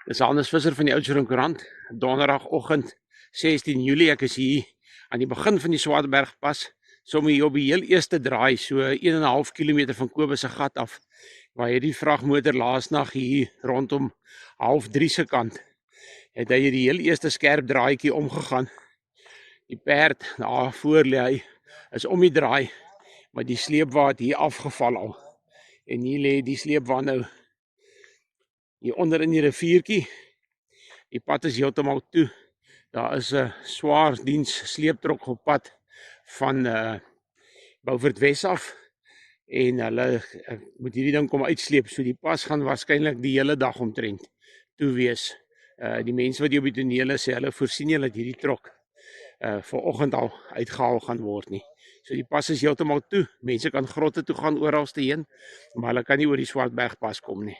Dis Hannes Visser van die Oudtshoorn Koerant. Donderdagoggend 16 Julie. Ek is hier aan die begin van die Swartbergpas. Sommer hier op die heel eerste draai, so 1,5 kilometer van Kobus se gat af, waar hierdie vragmotor laasnag hier rondom 2:30 se kant het hy die heel eerste skerp draaitjie omgegaan. Die perd daar voor lê hy is om die draai, maar die sleepwa het hier afgeval al. En hier lê die sleepwa nou hier onder in die riviertjie. Die pad is heeltemal toe. Daar is 'n swaar diens sleeptrok op pad van Beaufort Wes af en hulle moet hierdie ding kom uitsleep. So die pas gaan waarskynlik die hele dag omtrent toe wees. Die mense wat hier op die toneel is, sê hulle voorsien hulle dat hierdie trok vanoggend al uitgehaal gaan word nie. So die pas is heeltemal toe. Mense kan grotte toe gaan oralste heen, maar hulle kan nie oor die Swartbergpas kom nie.